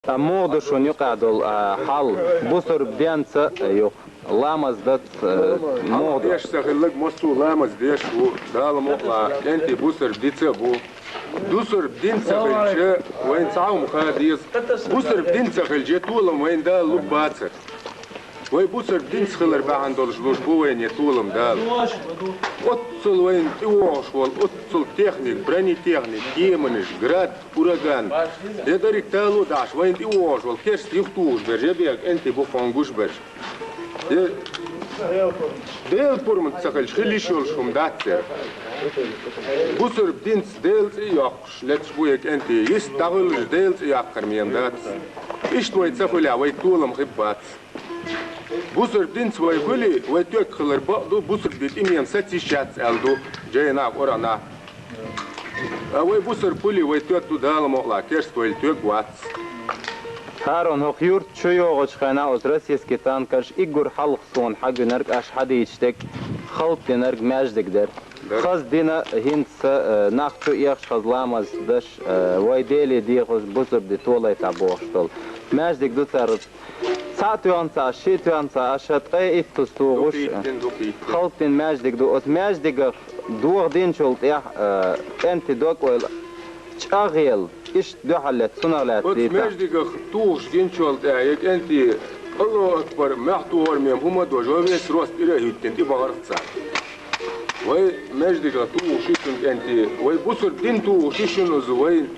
موضوع شو يقعدوا حل بصر بيانسا يق لامز دت موضوع ديش سخلك مصو لامز ديش و دال مقلا انت بصر بديتسا بو دوسر بدين سخلجة وين صعو مخاديز بصر بدين سخلجة طولم وين دال لباتسر وي بصر بدين سخلر بعن دولش لوش بو وين يطولم دال اتصل وين اوش وال اتصل تكنيك براني تكنيك يمنش جراد ураган يدرك تالو داش وين اوش وال كيش يختوش برجع بيك انت بو فانجوش برج ديل بورمن سخلش خلي شولشهم داتسر بصر بدين ديلز ياقش لتش بويك انت يستغلش ديلز ياقر ميم داتس ايش توي تسخلي وي طولم خبات بصر بدين سوي كلي ويتوك خلر بعضو بصر بدين إميان ستي شات ألدو جاينا قرانا أوي بصر كلي ويتوك دال مقلا كيش سوي توك واتس هارون هو خيور شو يوغش خنا أزرس يسكتان كرش إيجور حلق صون حق نرق أش حد يشتك خلط نرق ماجدك در خاص دينا هنس ناخشو إيش خزلامز دش ويديلي دي خز بصر بدي طولة تابوشتل ماجدك دو ترد ساعتوانسا شيتوانسا أشتقي إفتوستوغش خلطين ماجدك دو أت ماجدك دوغ دين شولت إح أنت دوك ويل شاغيل إيش دو حلت سنالات أت ماجدك توغش دين شولت إح أنت الله أكبر محتوار ميم هما دوجوبيس روست إلهي تنتي بغرت ساعة وي ماجدك توغش شيتون أنت وي بصر دين توغش شيشون زوين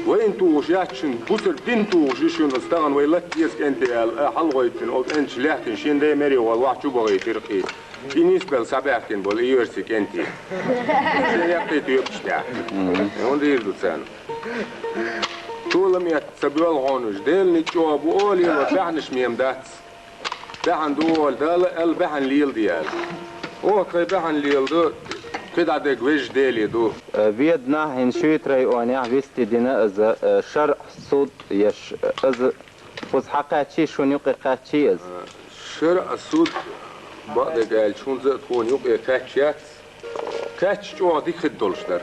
وين توش يحشن بصر دين توش يشون استغن ويلك يسك انت حلويتن او انش لاحتن شين داي مري والله شو بغي ترقي بالنسبه لسبعتن بول يورسك انت يقيت يبشتاع هون يردو سان طولم يتسبيول غونش ديل نتشوب اولي وبحنش ميم داتس بحن دول دال البحن ليل ديال او كي بحن ليل دو كده عندك وجه ديلي دو بيدنا هنشوت رأي وانيا ويستي دينا از شرع صوت يش از فوز حقاتشي شون يقي قاتشي از شرع صوت بعد قال شون زي تكون يقي قاتشيات قاتش جو ديك خدولش در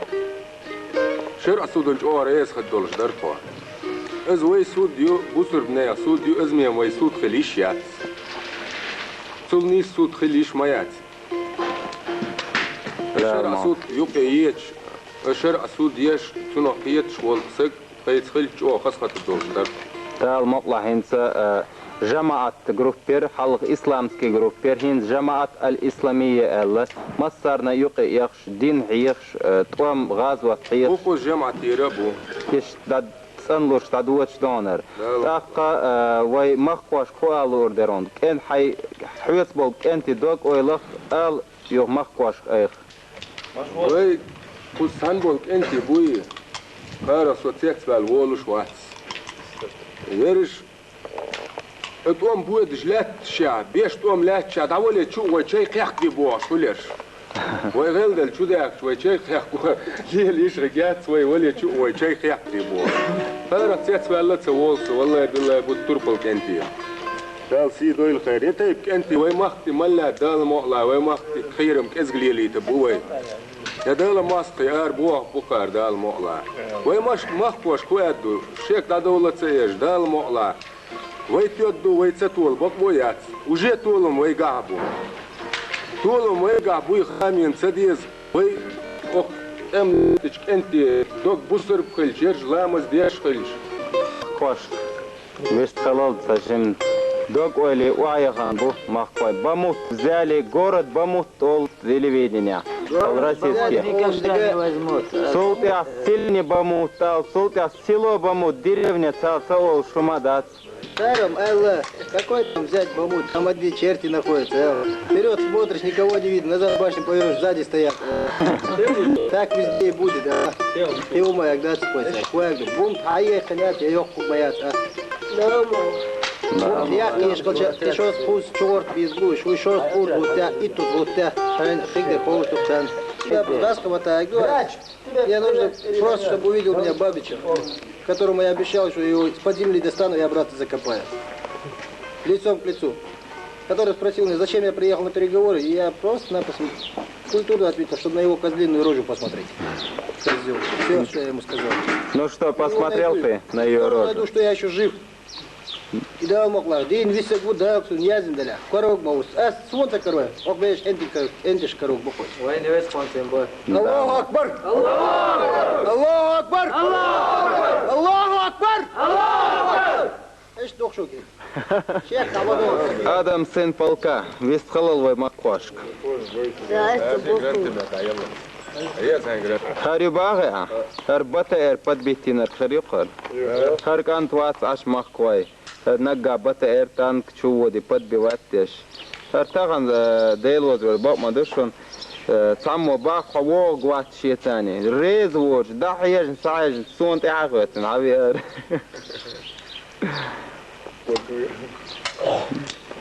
شرع صوت الجو رئيس خدولش در طوع از وي صوت ديو بوسر بنايا صوت ديو از ميم وي صوت خليشيات صول نيس صوت خليش مايات الشرع صوت يقيتش الشرع صوت يش تنقيتش والسق فيتخلش او خاصة الدولار تال مطلع هنسا جماعة جروبير حلق إسلامسكي جروبير هنس جماعة الإسلامية ألا مصرنا يقي يخش دين يخش توام غازوة يخش بوكو جماعة يربو كش داد سنلوش تدوتش دونر تاقا وي مخوش خوال اوردرون كان حي حويت بول انت دوك ويلخ ال يو مخوش ايخ وي كوسان بول انت بوي قارا سوتيكس بالولوش واتس يرش اتوم بوي دجلات شعب بيش توم لات شعب دعولي تشو وشي قيق بيبوش وليش وي غلدل شو داك شوي شي قيق ليه ليش رجعت شوي ولي تشو وشي قيق بيبوش قارا سوتيكس بالله تسولس والله بالله بتربل كنتي دال سي دويل خير انت انت وي مختي ملا دال مقلا وي مختي خيرم كزغليلي تبوي يا دال ماسقي ار بوه بوكار دال مقلا وي مش مخوش كوادو شيك دا دولة سيج دال مقلا وي تيدو وي تسطول بقبويات وجي طولم وي قعبو طولم وي قعبو خامين سديز وي ام تشك انت دوك بوسر بخل جرج لامز ديش خلش خوش ويست خلال تسجم دوك ولي وعيغان بو مخوي بموت زالي город بموت طول телевидения российские صوتي сильный бамут صوتي село бамут деревня цел шумадац Старом, Элла, какой там взять бамут? Там одни черти находятся, Элла. Вперед смотришь, никого не видно, назад башню повернешь, сзади стоят. Так везде и будет, да. Ты умай, когда спойся. Бум, поехали, я ёхку боятся. Я, конечно, ты что спуск, черт, безгуш, вы что спуск, вот тебя, и тут вот тебя, фигдер, полностью цен. Я Даскова так говорю. Я нужно просто, чтобы увидел меня Бабича, которому я обещал, что его из-под земли достану и обратно закопаю. Лицом к лицу. Который спросил меня, зачем я приехал на переговоры, и я просто-напросто культурно ответил, чтобы на его козлиную рожу посмотреть. Козел. Все, что я ему сказал. Ну что, посмотрел ты на ее Я рожу? найду, что я еще жив. И да, могла. День висит гуд, да, кто не язем даля. Корок маус. А свонта корой. Ок беш энтиш корок бухой. Ой, не весь концем был. Аллаху акбар. Аллаху акбар. Аллаху акбар. Эш дохшуки. Шех Хамадов. Адам, сын полка, Вестхалалвай Маквашк. Харибага, Харбата подбитинер Харюхар. Харкант вас аш Махквай. Нага бата танк чуводи подбиваттеш. Хартаган дейлозвер бак мадушон. تعمو باخ ووق وات شي ثاني ريز ووج دحيج سايج سون تعاقت عبير